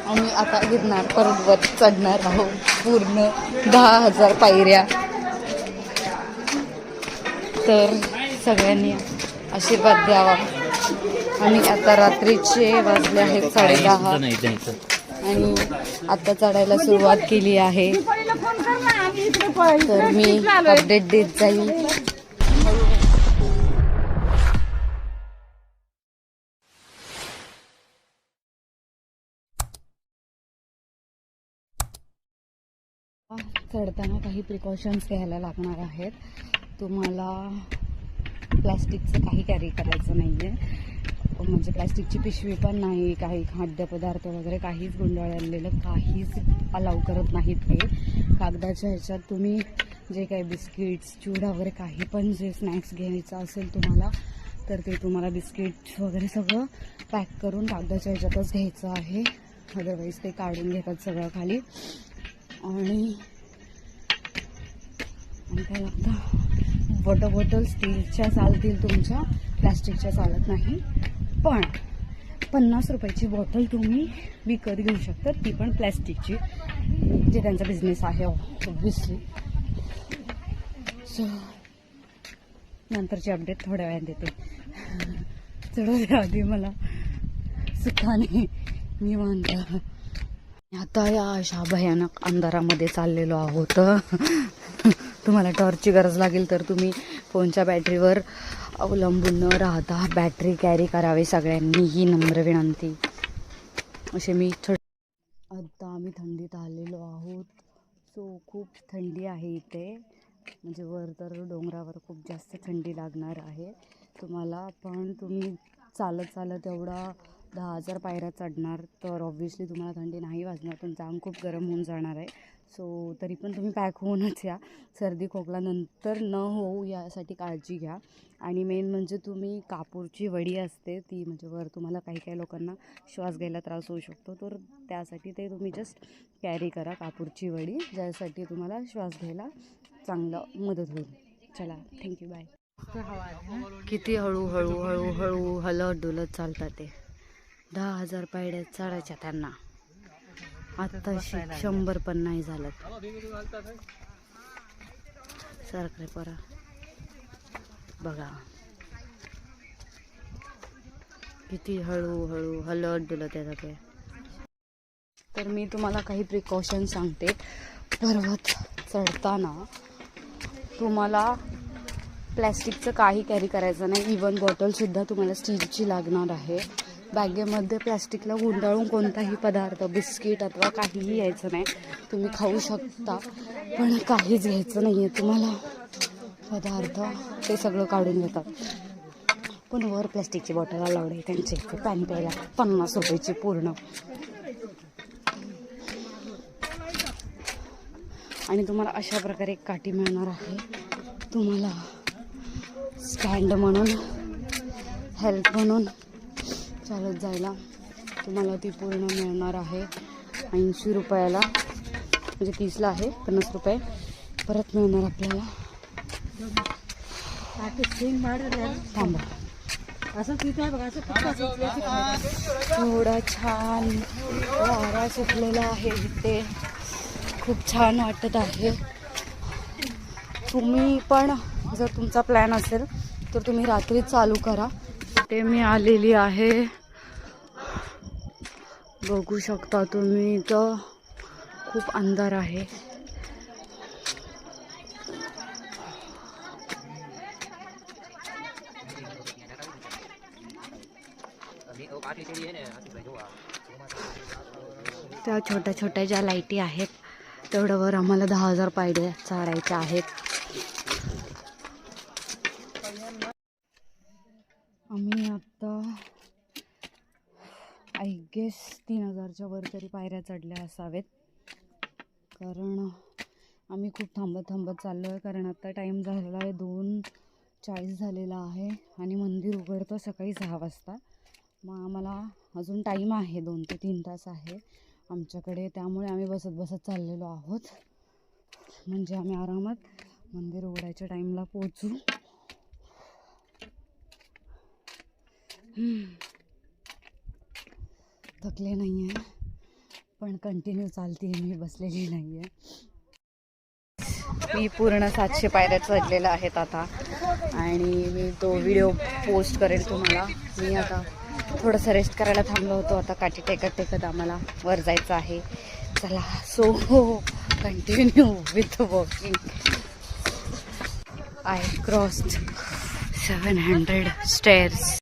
आम्ही आता गिरनार पर्वत चढणार आहोत, पूर्ण 10,000 पायऱ्या. तर सगळ्यांनी आशीर्वाद द्यावा. आणि आता रात्रीचे वाजले आहेत 10:30 आणि आता चढायला सुरुवात केली आहे. तर मी अपडेट देत जाईल. चढताना काही प्रिकॉशन्स घ्यायला लागणार आहेत. तुम्हाला प्लॅस्टिकचं काही कॅरी करायचं नाही आहे, म्हणजे प्लॅस्टिकची पिशवी पण नाही, काही खाद्यपदार्थ वगैरे काहीच गुंडाळलेलं काहीच अलाउ करत नाहीत. ते कागदाच्या ह्याच्यात तुम्ही जे काही बिस्किट्स चिवडा वगैरे काही पण जे स्नॅक्स घ्यायचं असेल तुम्हाला, तर ते तुम्हाला बिस्किट्स वगैरे सगळं पॅक करून कागदाच्या ह्याच्यातच घ्यायचं आहे. अदरवाईज ते काढून घेतात सगळं खाली. आणि काय लागतं, वॉटर बॉटल स्टीलच्या चालतील तुमच्या, प्लॅस्टिकच्या चालत नाही. पण 50 रुपयाची बॉटल तुम्ही विकत घेऊ शकता, ती पण प्लॅस्टिकची, जे त्यांचा बिझनेस आहे ऑब्व्हियसली. सो नंतरची अपडेट थोड्या वेळात देते. चढवल्या आधी मला सुखाने निवांत. आता या अशा भयानक अंधारामध्ये चाललेलो आहोत. तुम्हाला टॉर्चची गरज लागेल तर तुम्ही फोनच्या बॅटरीवर अवलंबून न राहता बॅटरी कॅरी करावे सगळ्यांनी, ही नम्र विनंती. असे मी आता आम्ही थंडीत आलेलो आहोत. सो खूप थंडी आहे इथे, म्हणजे वर तर डोंगरावर खूप जास्त थंडी लागणार आहे तुम्हाला. पण तुम्ही चालत चालत एवढा 10,000 पायऱ्या चढणार तर ऑब्व्हियसली तुम्हाला थंडी नाही वाजणार, तुमचं अंग खूप गरम होऊन जाणार आहे. सो तरी पण तुम्ही पॅक होऊनच या. सर्दी खोकला नंतर न होऊ यासाठी काळजी घ्या. आणि मेन म्हणजे तुम्ही कापूरची वडी असते ती, म्हणजे वर तुम्हाला काही काही लोकांना श्वास घ्यायला त्रास होऊ शकतो, तर त्यासाठी ते तुम्ही जस्ट कॅरी करा कापूरची वडी, ज्यासाठी तुम्हाला श्वास घ्यायला चांगलं मदत होईल. चला, थँक्यू, बाय. किती हळूहळू हळूहळू हलत डुलत चालतात ते. 10,000 पायऱ्या चढायच्या त्यांना. आत्ताशी 100 पण नाही झालं. सरकरे परा बघा किती हळूहळू हलत डुलत येतात ते. तर मी तुम्हाला काही प्रिकॉशन सांगते. पर्वत चढताना तुम्हाला प्लॅस्टिकचं काही कॅरी करायचं नाही. इवन बॉटलसुद्धा तुम्हाला स्टीलची लागणार आहे. बॅगेमध्ये प्लॅस्टिकला गुंडाळून कोणताही पदार्थ, बिस्किट अथवा काहीही यायचं नाही. तुम्ही खाऊ शकता पण काहीच घ्यायचं नाही आहे तुम्हाला. पदार्थ ते सगळं काढून घेतात. पण वर प्लॅस्टिकची बॉटल अलाउड आहे त्यांचे. पाणी प्यायला 50 रुपयाची पूर्ण. आणि तुम्हाला अशा प्रकारे एक काठी मिळणार आहे. तुम्हाला स्टँड म्हणून, हेल्प म्हणून चालत जायला तुम्हाला ती पूर्ण मिळणार आहे 80 रुपयाला, म्हणजे 30ला आहे, 50 रुपये परत मिळणार आपल्याला. थांबा, असं थोडा छान वारा सुटलेला आहे इथे, खूप छान वाटत आहे. तुम्ही पण जर तुमचा प्लॅन असेल तर तुम्ही रात्री चालू करा. ते मी आलेली आहे, बघू शकता तुम्ही. इथं खूप अंधार आहे. त्या छोट्या छोट्या ज्या लाईटी आहेत तेवढ्यावर आम्हाला 10,000 पायऱ्या चढायच्या आहेत. आम्ही आता आय गेस 3,000च्या वर तरी पायऱ्या चढल्या असावेत, कारण आम्ही खूप थांबत चाललो आहे. कारण आता टाईम झालेला आहे 2:40 झालेला आहे आणि मंदिर उघडतं सकाळी 6 वाजता. मग आम्हाला अजून टाईम आहे, 2 ते 3 तास आहे आमच्याकडे. त्यामुळे आम्ही बसत चाललेलो आहोत, म्हणजे आम्ही आरामात मंदिर उघडायच्या टाईमला पोहोचू. थकले नाही आहे, पण कंटिन्यू चालते, मी बसलेली नाही आहे. मी पूर्ण 700 पायऱ्या चढलेल्या आहेत आता, आणि मी तो व्हिडिओ पोस्ट करेल तुम्हाला. मी आता थोडंसं रेस्ट करायला थांबलो होतो, आता काठी टेकत टेकत आम्हाला वर जायचं आहे. चला, so continue with walking. I crossed 700 stairs.